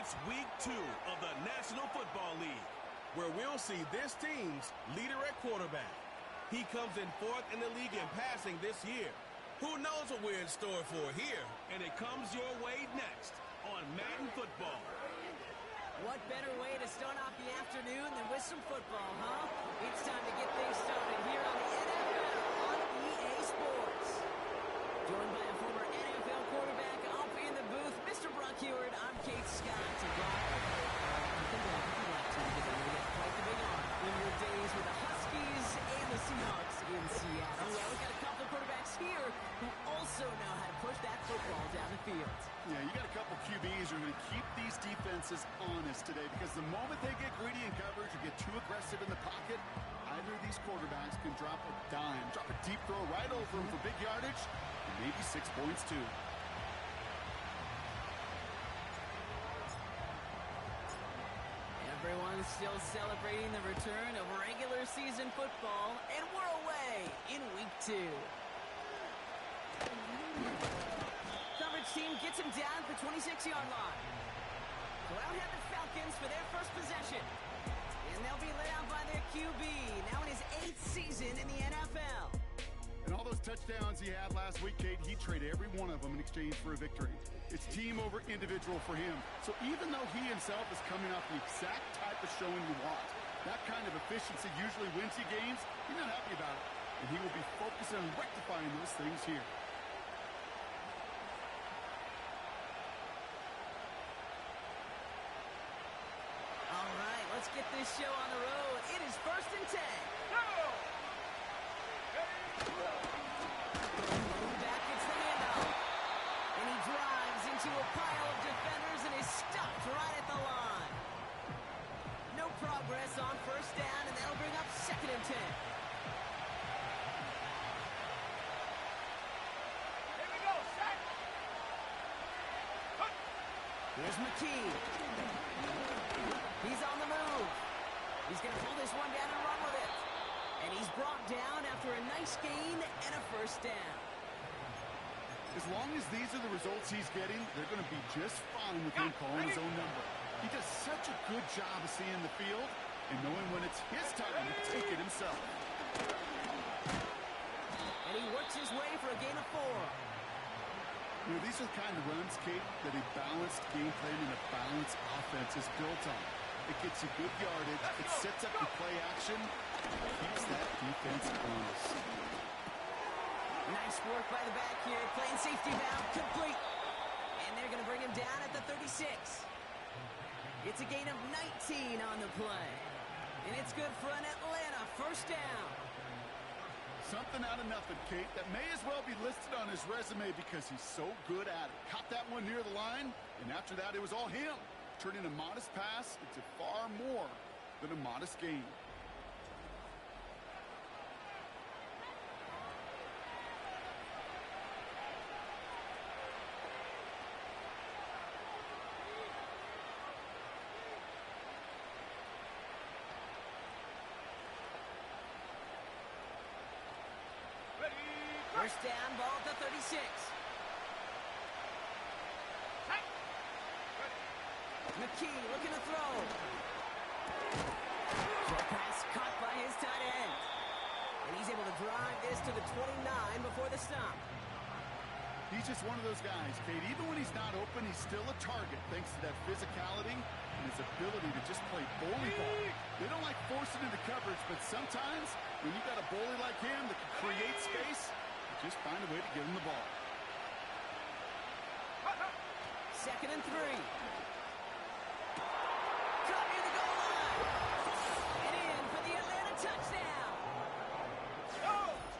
It's week 2 of the National Football League, where we'll see this team's leader at quarterback. He comes in 4th in the league in passing this year. Who knows what we're in store for here? And it comes your way next on Madden Football. What better way to start off the afternoon than with some football, huh? It's time to get things started here on the NFL on EA Sports. Joined by a former NFL quarterback, I'll be in the booth, Mr. Brock Heward. I'm Kate Scott. And Brock, quite the big arm in your days with the Huskies and the Seahawks in Seattle. Well, we've got a couple quarterbacks here who also know how to push that football down the field. Yeah, you got a couple QBs who are going to keep these defenses honest today, because the moment they get greedy in coverage or get too aggressive in the pocket, either of these quarterbacks can drop a dime, drop a deep throw right over them for big yardage, and maybe 6 points too. Everyone's still celebrating the return of regular season football, and we're away in week 2. Coverage team gets him down at the 26-yard line. So out head the Falcons for their first possession. And they'll be led out by their QB, now in his 8th season in the NFL. And all those touchdowns he had last week, Kate, he traded every one of them in exchange for a victory. It's team over individual for him. So even though he himself is coming off the exact type of showing you want, that kind of efficiency usually wins you games, he's not happy about it. And he will be focusing on rectifying those things here. All right, let's get this show on the road. It is 1st and 10. Back gets the handoff. And he drives into a pile of defenders and is stopped right at the line. No progress on 1st down, and that'll bring up 2nd and 10. Here we go, set. Here's McKee. He's on the move. He's going to pull this one down and run with it. And he's brought down after a nice gain and a 1st down. As long as these are the results he's getting, they're going to be just fine with him calling his own number. He does such a good job of seeing the field and knowing when it's his time to take it himself. And he works his way for a gain of 4. You know, these are the kind of runs, Kate, that a balanced game plan and a balanced offense is built on. It gets you good yardage, it sets up your play action, and keeps that defense honest. Nice work by the back here, playing safety valve complete. And they're going to bring him down at the 36. It's a gain of 19 on the play. And it's good for an Atlanta 1st down. Something out of nothing, Kate, that may as well be listed on his resume because he's so good at it. Caught that one near the line, and after that it was all him. Turning a modest pass into far more than a modest gain. Ready, 1st down, ball at the 36. McKee looking to throw. Short pass caught by his tight end. And he's able to drive this to the 29 before the stop. He's just one of those guys, Kate. Even when he's not open, he's still a target thanks to that physicality and his ability to just play bully ball. They don't like forcing into coverage, but sometimes when you got a bully like him that can create space, you just find a way to give him the ball. 2nd and 3. Caught near the goal line. And in for the Atlanta touchdown.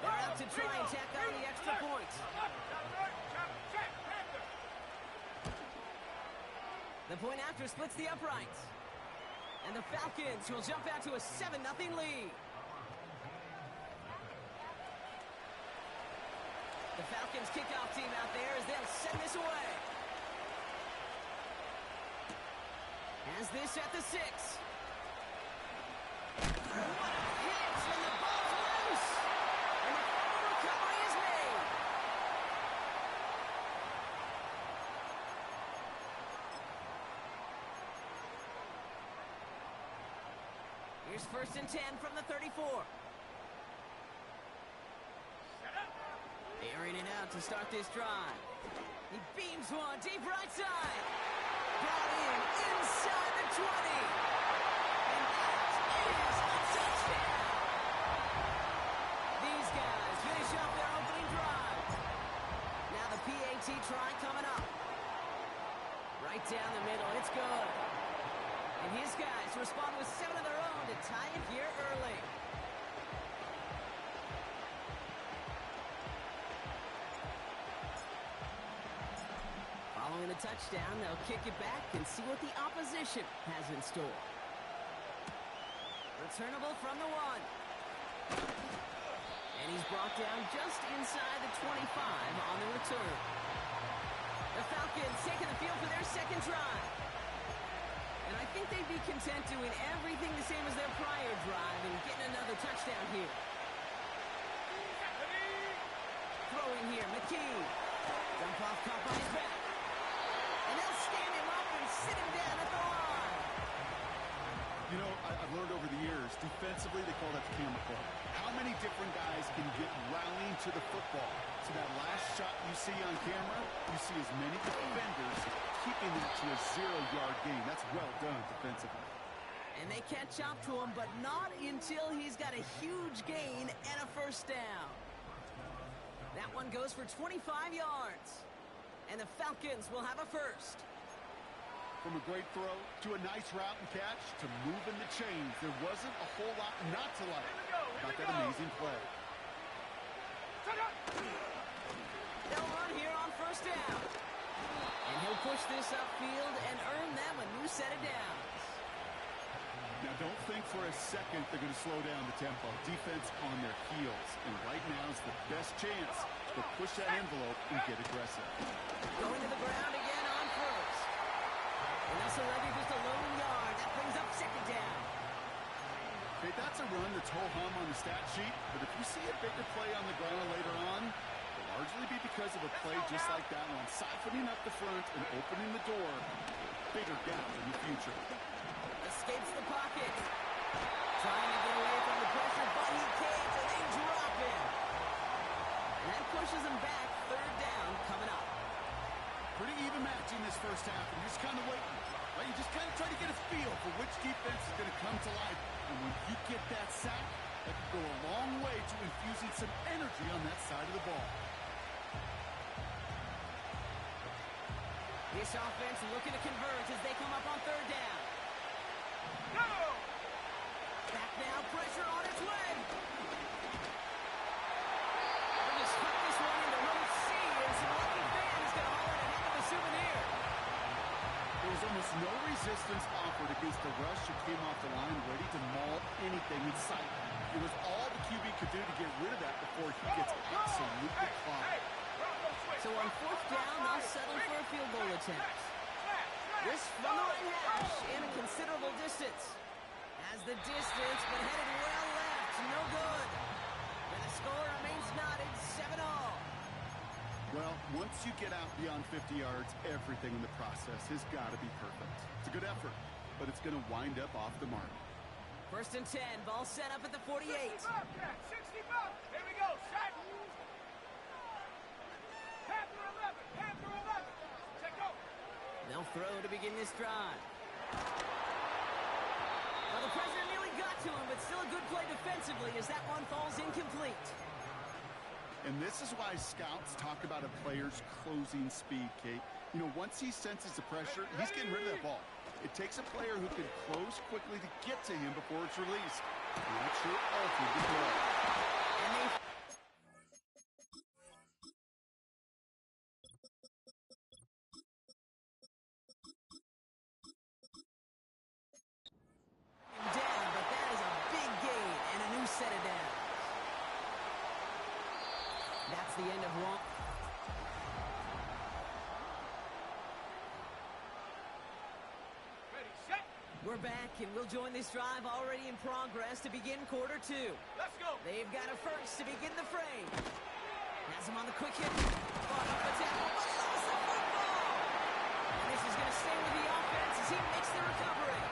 They're out to try and tack on the extra points. The point after splits the uprights. And the Falcons will jump out to a 7-0 lead. The Falcons kickoff team out there as they'll send this away. Has this at the 6. What a hit, and the ball's loose. And the final recovery is made. Here's 1st and 10 from the 34. Airing it out to start this drive. He beams one deep right side. Brought in inside the 20. And that is a touchdown. These guys finish up their opening drive. Now the PAT try coming up. Right down the middle. It's good. And his guys respond with 7 of their own to tie it here early. Following a touchdown, they'll kick it back and see what the opposition has in store. Returnable from the 1. And he's brought down just inside the 25 on the return. The Falcons taking the field for their second drive. And I think they'd be content doing everything the same as their prior drive and getting another touchdown here. Throw in here, McKee. Dump off caught by his back. And they'll stand him up and sit him down at the line. You know, I've learned over the years, defensively, they call that the camera club. How many different guys can get rallying to the football? So that last shot you see on camera, you see as many defenders keeping that to a 0-yard gain. That's well done defensively. And they catch up to him, but not until he's got a huge gain and a first down. That one goes for 25 yards. And the Falcons will have a first. From a great throw to a nice route and catch to moving the chains, there wasn't a whole lot not to like about that amazing play. They'll run here on first down. And he'll push this upfield and earn them a new set of downs. Now, don't think for a second they're going to slow down the tempo. Defense on their heels. And right now is the best chance to push that envelope and get aggressive. Going to the ground again on first. And that's already just a lone yard. That brings up second down. Okay, that's a run that's ho-hum on the stat sheet. But if you see a bigger play on the ground later on, it'll largely be because of a play just like that one, siphoning up the front and opening the door. Bigger gap in the future. Escapes the pocket. Trying to get away from the pressure, but he can't, and they drop him. And that pushes him back. Third down coming up. Pretty even matching this first half, and you're just kind of waiting. Right? You just kind of try to get a feel for which defense is going to come to life. And when you get that sack, that can go a long way to infusing some energy on that side of the ball. This offense looking to convert as they come up on third down. Go! Back now, pressure on its way. They'll just tuck this one into row C, and some lucky fans going to haul it a heck of a souvenir. There was almost no resistance offered against the rush who came off the line ready to maul anything in sight. It was all the QB could do to get rid of that before he gets absolutely clogged. So on fourth down, they'll settle for a field goal attempt. This from the right hash in a considerable distance. Has the distance, but headed well left. No good. And the score remains knotted 7-all. Well, once you get out beyond 50 yards, everything in the process has got to be perfect. It's a good effort, but it's going to wind up off the mark. 1st and 10, ball set up at the 48. 60 bucks. Here we go, set. Panther 11, Panther 11. Check go. They'll throw to begin this drive. Well, the president nearly got to him, but still a good play defensively as that one falls incomplete. And this is why scouts talk about a player's closing speed, Kate. You know, once he senses the pressure, he's getting rid of that ball. It takes a player who can close quickly to get to him before it's released. And that sure altered the play. And they down, but that is a big gain and a new set of downs. That's the end of one. Ready, set. We're back, and we'll join this drive already in progress to begin quarter two. Let's go. They've got a first to begin the frame. Has him on the quick hit. Fought up the tackle, but he lost the football. And this is going to stay with the offense as he makes the recovery.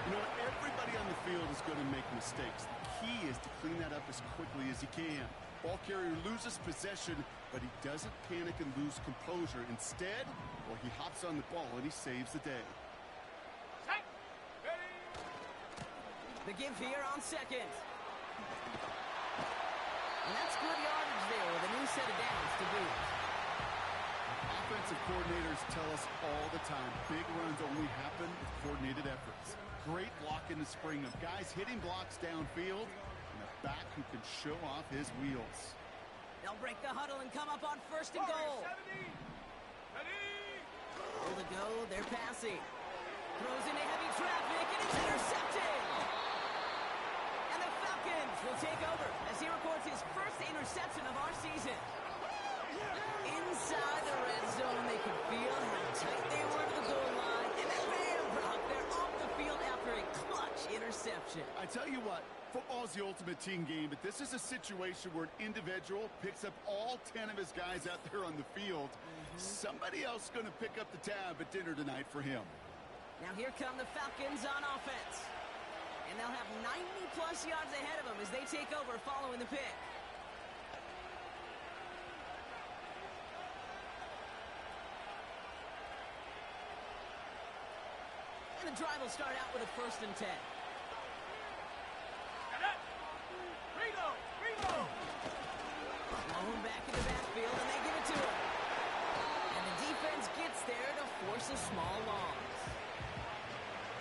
You know, everybody on the the field is going to make mistakes. The key is to clean that up as quickly as he can. Ball carrier loses possession, but he doesn't panic and lose composure. Instead, well, he hops on the ball and he saves the day. The give here on second. And that's good yardage there with a new set of downs to boot. Offensive coordinators tell us all the time, big runs only happen with coordinated efforts. Great block in the spring of guys hitting blocks downfield and a back who can show off his wheels. They'll break the huddle and come up on first and goal. Goal to go, they're passing. Throws into heavy traffic, and it's intercepted! And the Falcons will take over as he records his first interception of our season. Inside the red zone, they could feel how tight they were to the goal line, and then bam, Brock, they're off the field after a clutch interception. I tell you what, football's the ultimate team game, but this is a situation where an individual picks up all 10 of his guys out there on the field. Somebody else is going to pick up the tab at dinner tonight for him. Now here come the Falcons on offense. And they'll have 90-plus yards ahead of them as they take over following the pick. And the drive will start out with a 1st and 10. Thrown back in the backfield, and they give it to him. And the defense gets there to force a small loss.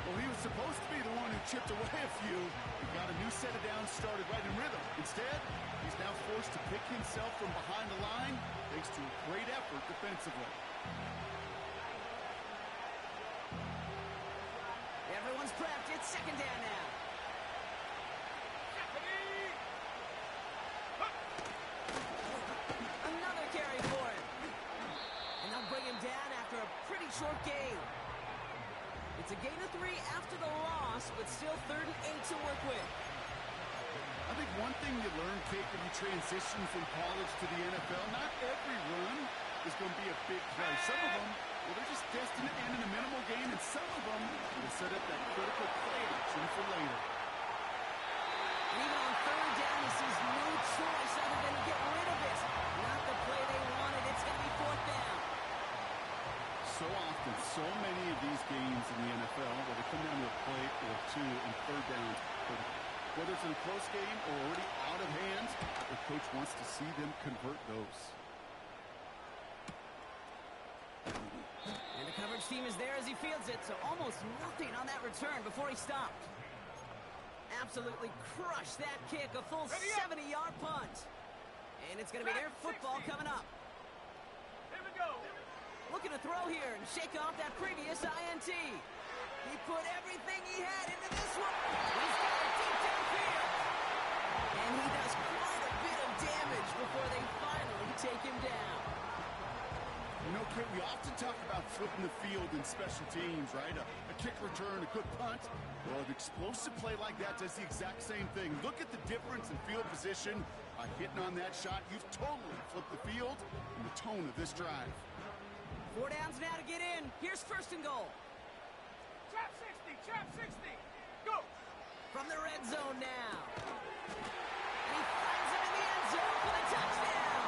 Well, he was supposed to be the one who chipped away a few. He got a new set of downs started right in rhythm. Instead, he's now forced to pick himself from behind the line thanks to a great effort defensively. Everyone's prepped. It's 2nd down now. Another carry for him. And they'll bring him down after a pretty short gain. It's a gain of 3 after the loss, but still 3rd and 8 to work with. I think one thing you learn, Kate, when you transition from college to the NFL, not every run is going to be a big play. Some of them, well, they're just destined to end in a minimal gain, and some of them will set up that critical play action for later. And even on 3rd down, he sees no choice other than to get rid of it. Not the play they wanted. It's going to be 4th down. So often, so many of these games in the NFL, where they come down to a play or 2 and 3rd downs, whether it's in a close game or already out of hand, the coach wants to see them convert those. And the coverage team is there as he fields it, so almost nothing on that return before he stopped. Absolutely crushed that kick, a full 70-yard punt. And it's going to be their football coming up. Here we go. Looking to throw here and shake off that previous INT. He put everything he had into this one. He's got it deep downfield. And he does quite a bit of damage before they finally take him down. You know, Kate, we often talk about flipping the field in special teams, right? A kick return, a good punt. Well, an explosive play like that does the exact same thing. Look at the difference in field position. By hitting on that shot, you've totally flipped the field and the tone of this drive. 4 downs now to get in. Here's 1st and goal. Trap 60, go! From the red zone now. And he finds him in the end zone for the touchdown.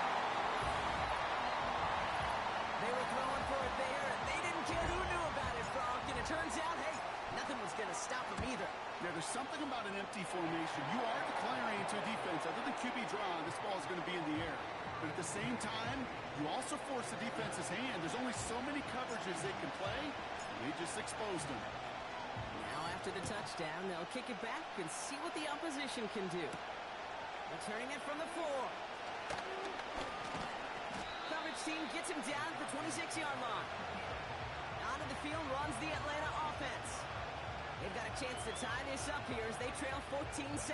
They were throwing for it there, and they didn't care who knew about it, Brock. And it turns out, hey, nothing was going to stop him either. Yeah, there's something about an empty formation. You are declaring into a defense. Other than QB draw, this ball is going to be in the air. But at the same time, you also force the defense's hand. There's only so many coverages they can play, and they just exposed them. Now after the touchdown, they'll kick it back and see what the opposition can do. Returning it from the 4. Coverage team gets him down at the 26-yard line. Onto the field runs the Atlanta offense. They've got a chance to tie this up here as they trail 14-7.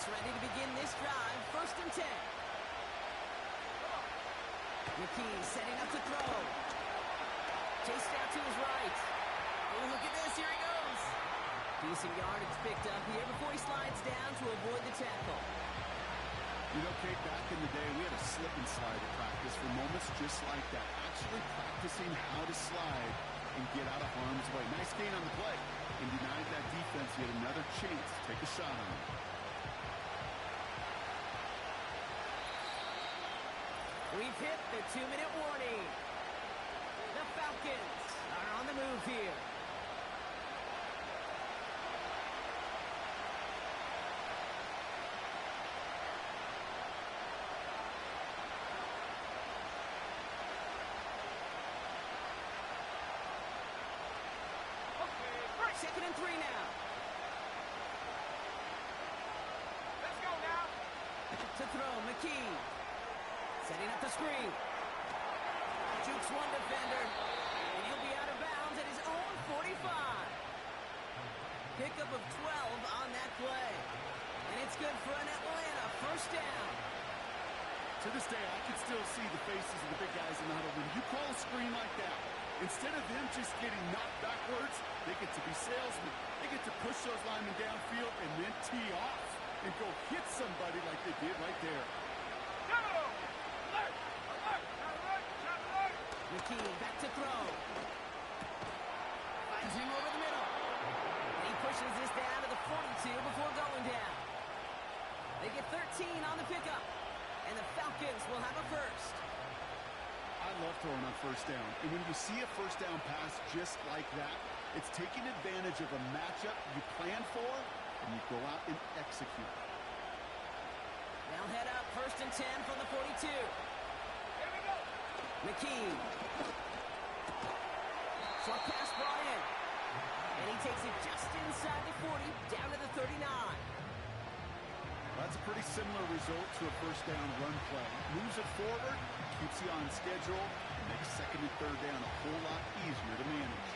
Ready to begin this drive. 1st and 10. McKee setting up to throw. Chased out to his right. Oh, look at this. Here he goes. Decent yardage picked up here before he slides down to avoid the tackle. You know, Kate, back in the day, we had a slip and slide at practice for moments just like that. Actually practicing how to slide and get out of harm's way. Nice gain on the play. And denied that defense yet another chance to take a shot on him. We've hit the 2-minute warning. The Falcons are on the move here. Second and 3 now. Let's go now. To throw, McKee. Setting up the screen. Jukes one defender. And he'll be out of bounds at his own 45. Pickup of 12 on that play. And it's good for an Atlanta first down. To this day, I can still see the faces of the big guys in the huddle. When you call a screen like that, instead of them just getting knocked backwards, they get to be salesmen. They get to push those linemen downfield and then tee off and go hit somebody like they did right there. Go! Alert! Alert! Alert! Alert! McKee back to throw. Finds him over the middle. And he pushes this down to the 42 before going down. They get 13 on the pickup. And the Falcons will have a first. I love throwing on first down. And when you see a first down pass just like that, it's taking advantage of a matchup you plan for, and you go out and execute. They'll head up first and 10 from the 42. Here we go. McKee. Short pass brought in. And he takes it just inside the 40, down to the 39. That's a pretty similar result to a first down run play. Moves it forward, keeps you on schedule, and makes second and third down a whole lot easier to manage.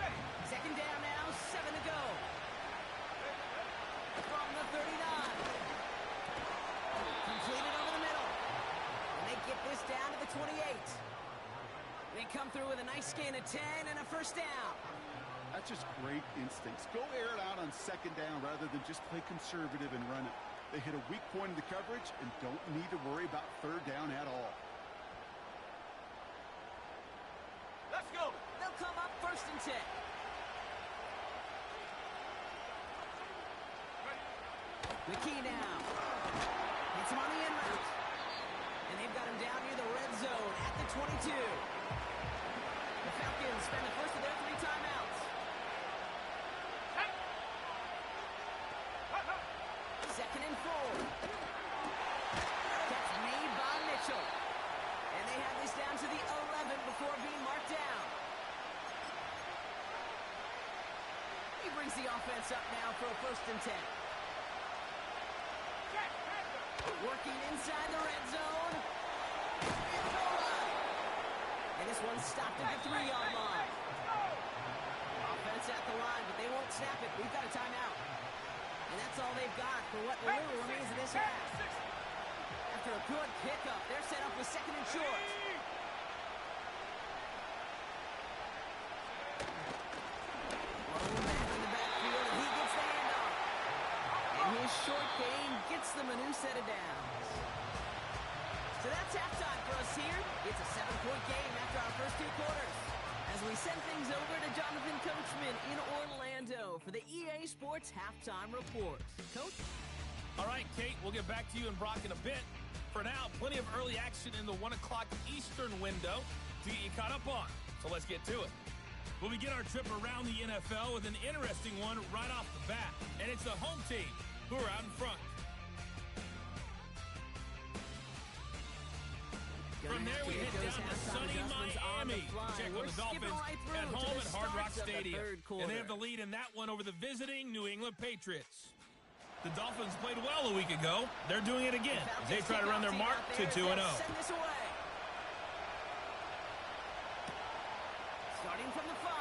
Ready. Second down now, 7 to go. From the 39. Completed over the middle. And they get this down to the 28. They come through with a nice gain of 10 and a first down. That's just great instincts. Go air it out on second down rather than just play conservative and run it. They hit a weak point in the coverage and don't need to worry about third down at all. Let's go. They'll come up first and 10. McKee now. Hits him on the end route. And they've got him down near the red zone at the 22. The Falcons spend the first of their 3 timeouts. Second and 4. That's made by Mitchell. And they have this down to the 11 before being marked down. He brings the offense up now for a first and 10. Working inside the red zone. And this one's stopped at the 3-yard line. Offense at the line, but they won't snap it. We've got a timeout. And that's all they've got for what little remains of this half. After a good pickup, they're set up with second and short. Lone man in the backfield, and he gets the handoff. And his short gain gets them a new set of downs. So that's halftime for us here. It's a 7-point game after our first 2 quarters. As we send things over to Jonathan Coachman in Orlando for the EA Sports Halftime Report. Coach? All right, Kate, we'll get back to you and Brock in a bit. For now, plenty of early action in the 1 o'clock Eastern window to get you caught up on. So let's get to it. We'll begin our trip around the NFL with an interesting one right off the bat. And it's the home team who are out in front. From there, we head down to sunny Miami. Check on the Dolphins at home at Hard Rock Stadium. And they have the lead in that one over the visiting New England Patriots. The Dolphins played well a week ago. They're doing it again. They try to run their mark to 2-0. Send this away. Starting from the 5.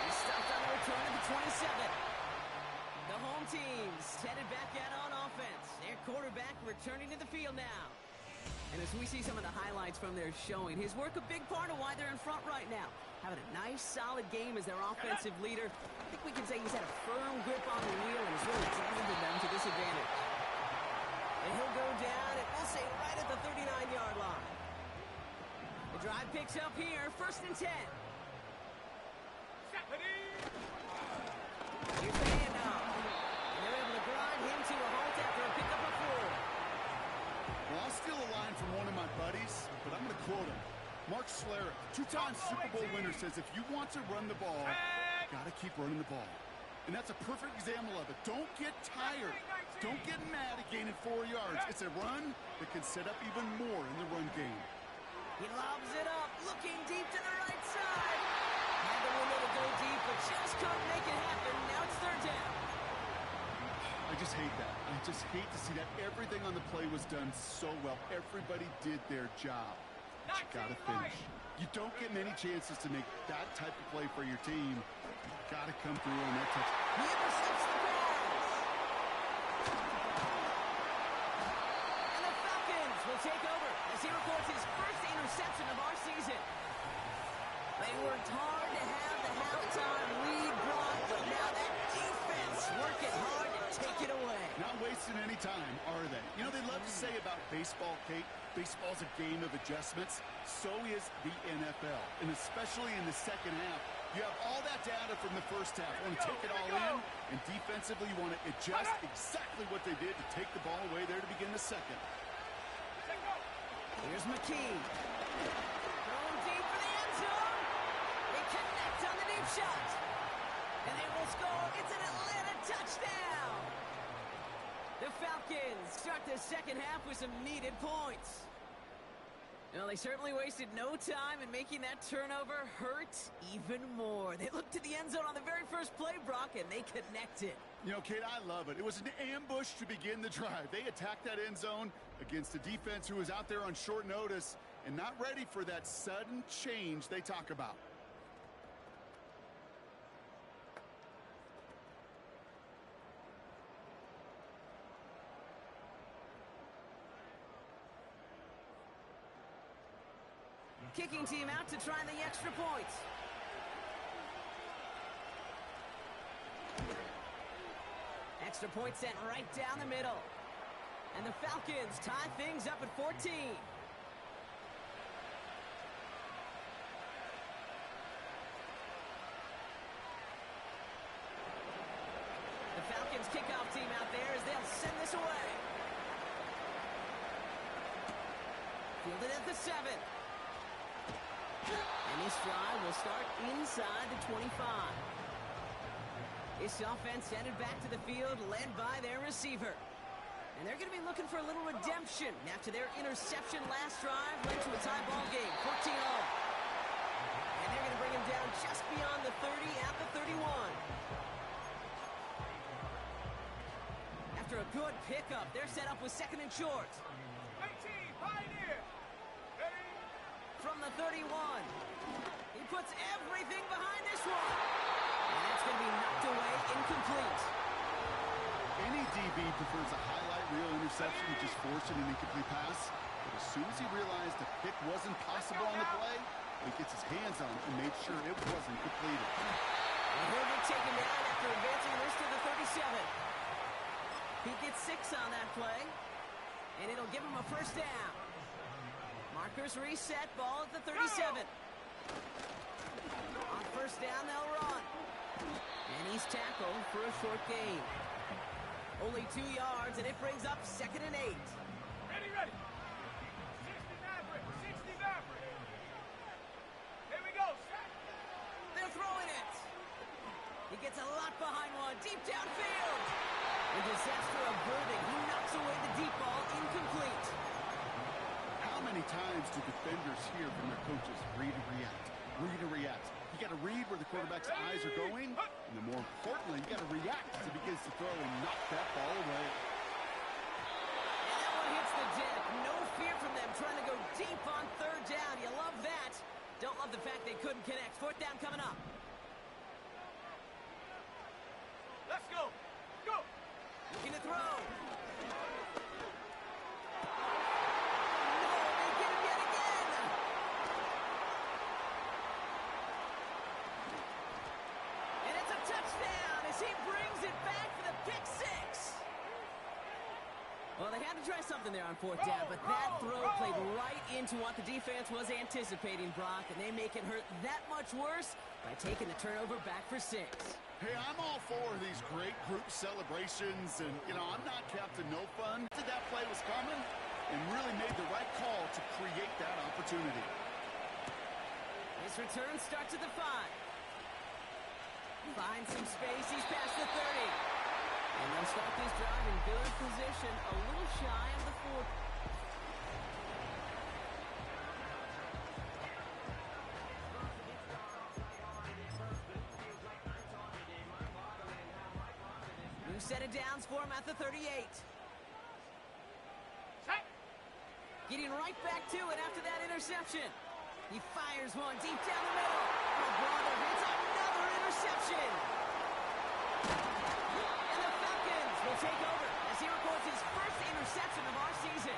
He stopped on the return at the 27. The home team's headed back out on offense. Their quarterback returning to the field now. And as we see some of the highlights from their showing, his work a big part of why they're in front right now. Having a nice, solid game as their offensive leader. I think we can say he's had a firm grip on the wheel and has really driven them to this advantage. And he'll go down, and we'll say right at the 39-yard line. The drive picks up here, 1st and 10. Here's the handoff. And they're able to grind him to a halt after a pickup of 4. Well, I'll steal a line from one of my buddies, but I'm going to quote him. Mark Schlereth, 2-time Super Bowl winner, says if you want to run the ball, you got to keep running the ball. And that's a perfect example of it. Don't get tired. Don't get mad at gaining 4 yards. It's a run that can set up even more in the run game. He lobs it up, looking deep to the right side. Had the window to go deep, but just couldn't make it happen. Now it's 3rd down. I just hate that. I just hate to see that. Everything on the play was done so well. Everybody did their job. But you got to finish. You don't get many chances to make that type of play for your team. You got to come through on that touch. He intercepts the pass. And the Falcons will take over as he records his first interception of our season. They worked hard to have the halftime lead brought, but now that defense working hard to take it away. Not wasting any time, are they? You know, they love to say about baseball, Kate, baseball's a game of adjustments. So is the NFL. And especially in the second half, you have all that data from the first half. You want to take it all in, and defensively you want to adjust exactly what they did to take the ball away there to begin the second. Here's McKee. Throwing deep for the end zone. They connect on the deep shot. And they will score. It's an Atlanta touchdown. The Falcons start the second half with some needed points. Well, they certainly wasted no time in making that turnover hurt even more. They looked to the end zone on the very first play, Brock, and they connected. You know, Kate, I love it. It was an ambush to begin the drive. They attacked that end zone against a defense who was out there on short notice and not ready for that sudden change they talk about. Kicking team out to try the extra points. Extra point sent right down the middle. And the Falcons tie things up at 14. The Falcons kickoff team out there as they'll send this away. Fielded at the 7. And this drive will start inside the 25. This offense headed back to the field, led by their receiver. And they're going to be looking for a little redemption after their interception last drive led to a tie ball game, 14-all. And they're going to bring him down just beyond the 30 at the 31. After a good pickup, they're set up with 2nd and short. 19, Pioneer. Ready? From the 31. He puts everything behind this one. And that's going to be knocked away, incomplete. Any DB prefers a highlight reel interception to just forcing an incomplete pass. But as soon as he realized the pick wasn't possible on the play, he gets his hands on it and made sure it wasn't completed. And he'll get taken down after advancing this to the 37. He gets 6 on that play, and it'll give him a 1st down. Markers reset, ball at the 37. On 1st down, they'll run. And he's tackled for a short gain. Only 2 yards, and it brings up 2nd and 8. Ready, ready. 60 Maverick, 60 Maverick. Here we go, set. They're throwing it. He gets a lot behind one, deep downfield. And disaster averted. He knocks away the deep ball, incomplete. How many times do defenders hear from their coaches, read and react, read and react? You got to read where the quarterback's eyes are going, and then more importantly, you got to react as he begins to throw and knock that ball away. And that one hits the deck. No fear from them trying to go deep on 3rd down. You love that. Don't love the fact they couldn't connect. 4th down coming up. Let's go. Go. Looking to throw. to try something there on fourth down, but that throw played right into what the defense was anticipating, Brock, and they make it hurt that much worse by taking the turnover back for 6. Hey, I'm all for these great group celebrations, and, I'm not Captain No Fun. That play was coming and really made the right call to create that opportunity. His return starts at the 5. Finds some space. He's past the 30. And they'll start this drive in good position, a little shy of the 40. New set of downs for him at the 38. Getting right back to it after that interception. He fires one deep down the middle. Brother hits another interception. And the Falcons will take over as he records his first interception of our season.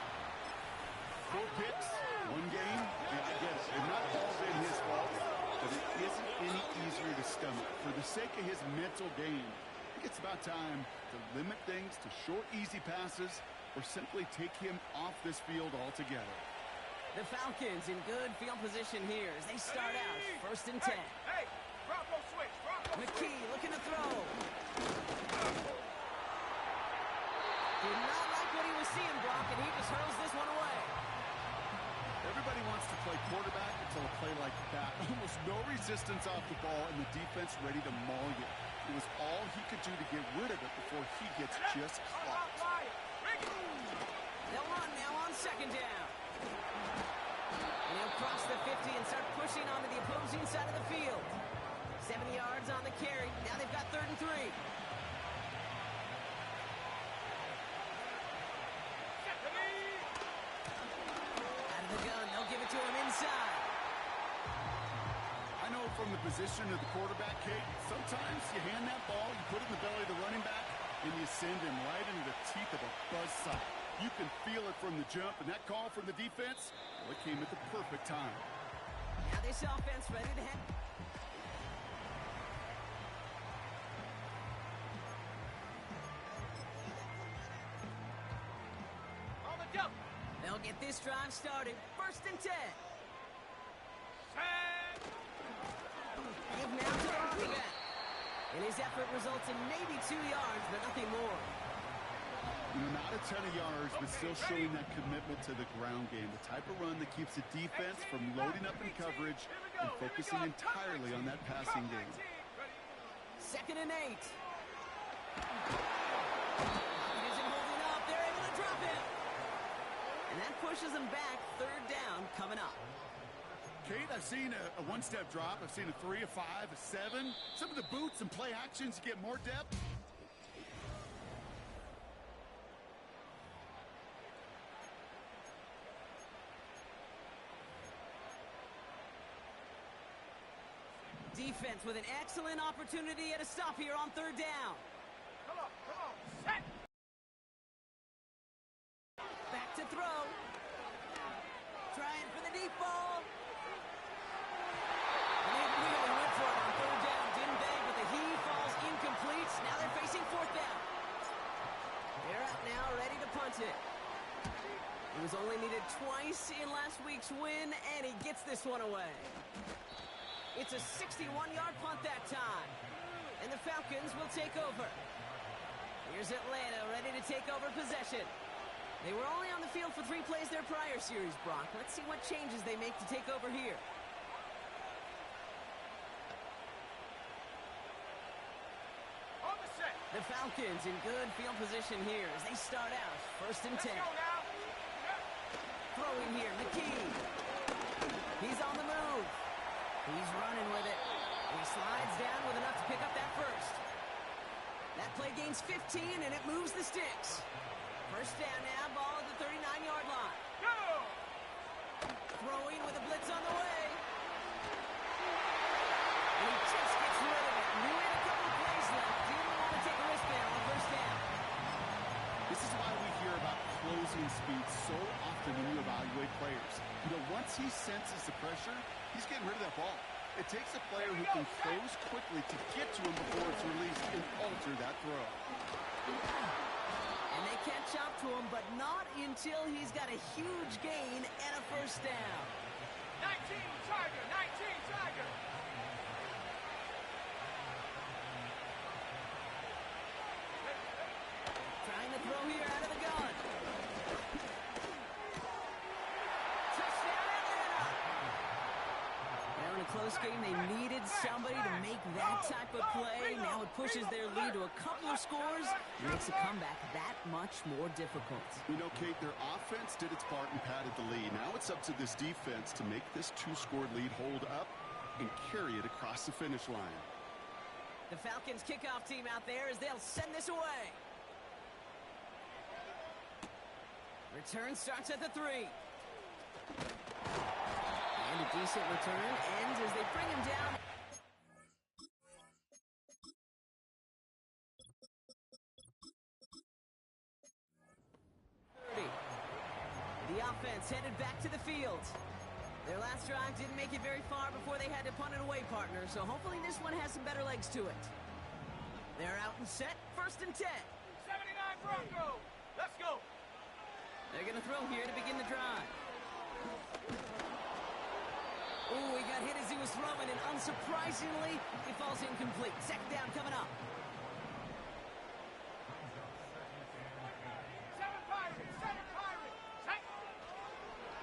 4 picks, 1 game. Yeah, I get it. They've not all been his fault, but it isn't any easier to stomach. For the sake of his mental game, I think it's about time to limit things to short, easy passes or simply take him off this field altogether. The Falcons in good field position here as they start out first and 10. Hey, Bravo switch, Bravo McKee looking to throw. Did not like what he was seeing, Brock, and he just hurls this one away. Everybody wants to play quarterback until a play like that. Almost no resistance off the ball and the defense ready to maul you. It was all he could do to get rid of it before he gets just caught. They'll run now on second down. And he'll cross the 50 and start pushing onto the opposing side of the field. 70 yards on the carry. Now they've got 3rd and 3. Out of the gun, they'll give it to him inside. I know from the position of the quarterback, Kate, sometimes you hand that ball, you put it in the belly of the running back, and you send him right into the teeth of a buzzsaw. You can feel it from the jump, and that call from the defense, well, it came at the perfect time. Now this offense ready to head. On the jump. They'll get this drive started. 1st and 10. Give now to the running back. And his effort results in maybe 2 yards, but nothing more. Not a ton of yards, but still showing that commitment to the ground game. The type of run that keeps the defense from loading up in coverage and focusing entirely on that passing game. 2nd and 8. He isn't holding up. They're able to drop him. And that pushes him back. 3rd down coming up. Kate, I've seen a 1-step drop. I've seen a 3, a 5, a 7. Some of the boots and play actions, you get more depth. Defense with an excellent opportunity at a stop here on 3rd down. Come on, set. Back to throw. Trying for the deep ball. And they really went for it on 3rd down, didn't they? But the heave falls incomplete. Now they're facing 4th down. They're up now, ready to punt it. He was only needed twice in last week's win, and he gets this one away. It's a 61-yard punt that time. And the Falcons will take over. Here's Atlanta ready to take over possession. They were only on the field for 3 plays their prior series, Brock. Let's see what changes they make to take over here. On the set. The Falcons in good field position here as they start out 1st and 10. Let's go now. Throwing here, McKee. He's on the move. He's running with it. He slides down with enough to pick up that first. That play gains 15, and it moves the sticks. 1st down now, ball at the 39-yard line. Go! Throwing with a blitz on the way. And he just gets rid of it. Knew he had a couple of plays left. Didn't want to take a risk there on 1st down. This is why we hear about closing speed so often when you evaluate players. Once he senses the pressure, he's getting rid of that ball. It takes a player who can close quickly to get to him before it's released and alter that throw. And And they catch up to him, but not until he's got a huge gain and a first down. 19 Tiger, 19 Tiger. Trying to throw here out of the gun. Touchdown, Atlanta. Now in a close game, they needed somebody to make that type of play. Now it pushes their lead to a couple of scores. It makes a comeback that much more difficult. You know, Kate, their offense did its part and padded the lead. Now it's up to this defense to make this two-score lead hold up and carry it across the finish line. The Falcons kickoff team out there as they'll send this away. Return starts at the 3. And a decent return ends as they bring him down. The offense headed back to the field. Their last drive didn't make it very far before they had to punt it away, partner, so hopefully this one has some better legs to it. They're out and set, 1st and 10. 79 Broncos. Let's go. They're going to throw here to begin the drive. Ooh, he got hit as he was throwing, and unsurprisingly, he falls incomplete. Second down coming up. 7 Pirates, 7 Pirates. Take.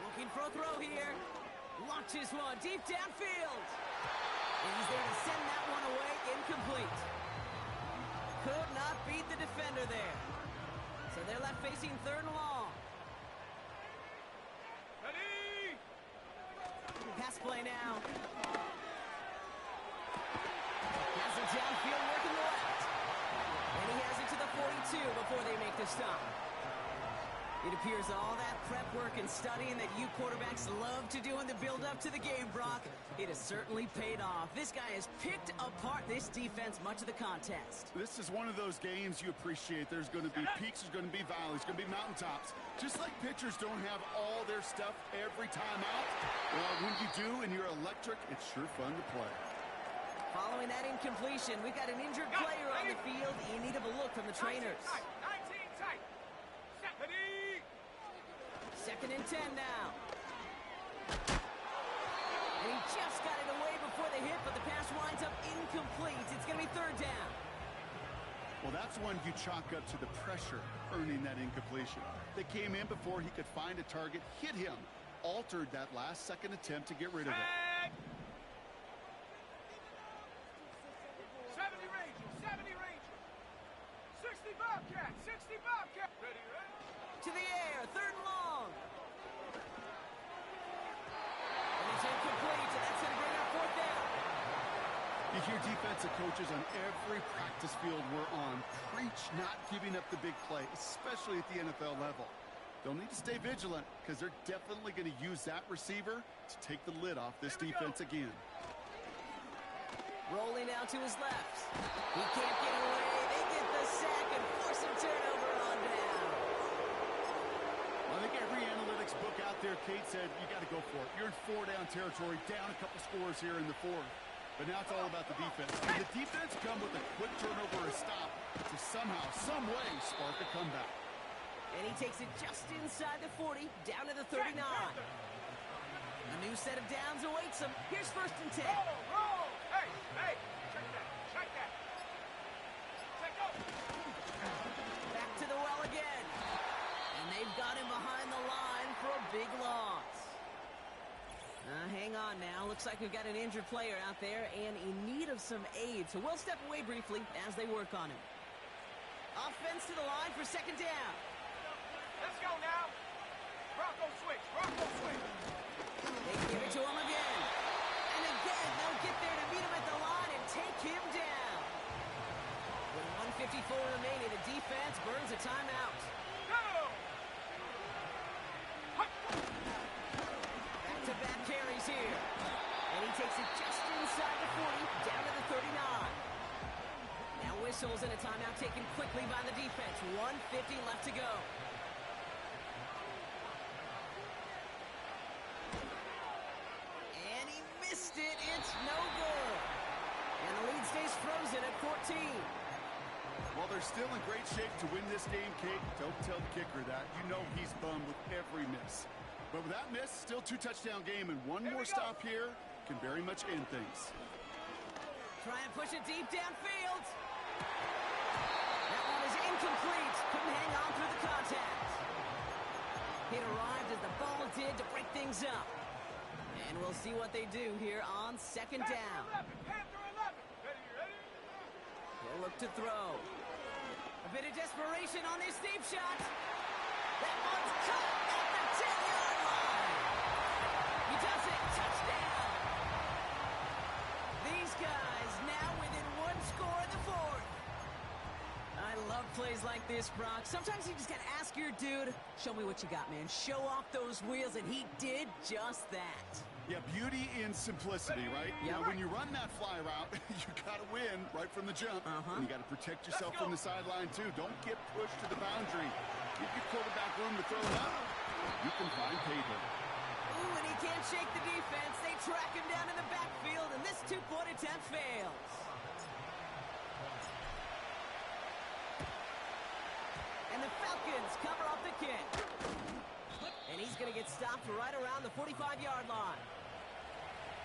Looking for a throw here. Launches one deep downfield. And he's there to send that one away, incomplete. Could not beat the defender there. So they're left facing 3rd and long. Ready. Pass play now. Has it downfield working the left. And he has it to the 42 before they make the stop. It appears all that prep work and studying that you quarterbacks love to do in the build-up to the game, Brock, it has certainly paid off. This guy has picked apart this defense much of the contest. This is one of those games you appreciate. There's going to be peaks, there's going to be valleys, there's going to be mountaintops. Just like pitchers don't have all their stuff every time out, well, when you do and you're electric, it's sure fun to play. Following that incompletion, we've got an injured player on the field in need of a look from the trainers. 19 tight. Ready. 2nd and 10 now. And he just got it away before the hit, but the pass winds up incomplete. It's going to be 3rd down. Well, that's one you chalk up to the pressure earning that incompletion. They came in before he could find a target, hit him, altered that last second attempt to get rid of it. 70 Rangers, 70 Rangers. 60 Bobcat, 60 Bobcat. Ready, ready. To the air, 3rd and long. And it's incomplete, and that's going to bring up 4th down. You hear defensive coaches on every practice field we're on preach not giving up the big play, especially at the NFL level. They'll need to stay vigilant because they're definitely going to use that receiver to take the lid off this defense again. Rolling out to his left. He can't get away. They get the sack and force a turnover on down. I think every analytics book out there, Kate, said you got to go for it. You're in 4-down territory, down a couple scores here in the 4th. But now it's all about the defense. And the defense come with a quick turnover or a stop to somehow, some way, spark a comeback. And he takes it just inside the 40, down to the 39. A new set of downs awaits him. Here's 1st and 10. Roll. Hey, hey. Check that. Check that. Check go. Back to the well again. And they've got him behind the line for a big loss. Hang on now. Looks like we've got an injured player out there and in need of some aid. So we'll step away briefly as they work on him. Offense to the line for 2nd down. Let's go now. Bronco switch. Bronco switch. They give it to him again. And again, they'll get there to meet him at the line and take him down. With 1:54 remaining, the defense burns a timeout. Go. Back-to-back carries here. And he takes it just inside the 40, down to the 39. Now whistles and a timeout taken quickly by the defense. 1:50 left to go. And he missed it. It's no good. And the lead stays frozen at 14. While they're still in great shape to win this game, Kate, don't tell the kicker that. You know he's bummed with every miss. But with that miss, still 2 touchdown game, and one more stop here can very much end things. Try and push it deep downfield. That one is incomplete. Couldn't hang on through the contact. It arrived as the ball did to break things up. And we'll see what they do here on second down. Panther 11. Ready? He'll look to throw. A bit of desperation on this deep shot. That one's caught at the 10-yard line. He does it. Touchdown. These guys now within 1 score in the fourth. I love plays like this, Brock. Sometimes you just got to ask your dude, show me what you got, man. Show off those wheels, and he did just that. Yeah, beauty in simplicity, right? Yeah, now, when you run that fly route, you got to win right from the jump. And you got to protect yourself from the sideline, too. Don't get pushed to the boundary. Give your quarterback room to throw it up. You can find pay dirt. Ooh, and he can't shake the defense. They track him down in the backfield, and this 2-point attempt fails. And the Falcons cover up the kick. And he's going to get stopped right around the 45-yard line.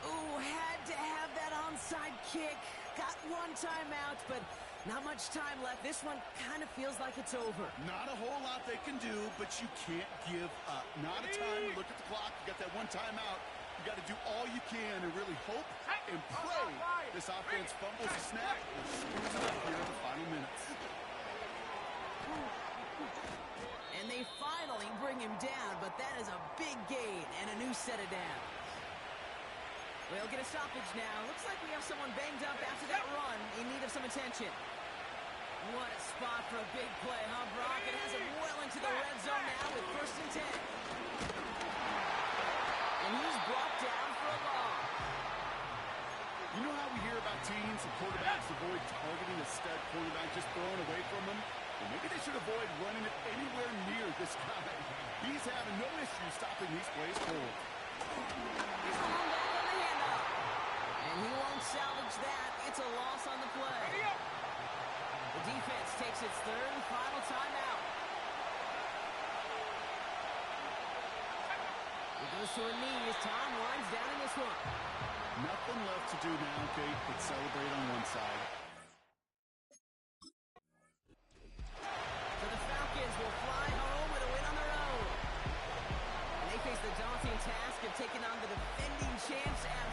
Ooh, had to have that onside kick. Got 1 timeout, but not much time left. This one kind of feels like it's over. Not a whole lot they can do, but you can't give up. Not a time to look at the clock. You got that 1 timeout. You got to do all you can and really hope and pray this offense fumbles a snap or screws it up here in the final minutes. And they finally bring him down, but that is a big gain and a new set of downs. We'll get a stoppage now. Looks like we have someone banged up after that run in need of some attention. What a spot for a big play, huh, Brock? It has him well into the red zone now with 1st and 10. And he's brought down for a loss. You know how we hear about teams and quarterbacks avoid targeting a stud quarterback just thrown away from them? Well, maybe they should avoid running it anywhere near this guy. He's having no issue stopping these plays cold. He's the one back on the handoff. And he won't salvage that. It's a loss on the play. The defense takes its 3rd and final timeout. It goes to a knee as Tom winds down in this one. Nothing left to do now, Kate, but celebrate on one side. So the Falcons will fly home with a win on their own. And they face the daunting task of taking on the defending champs at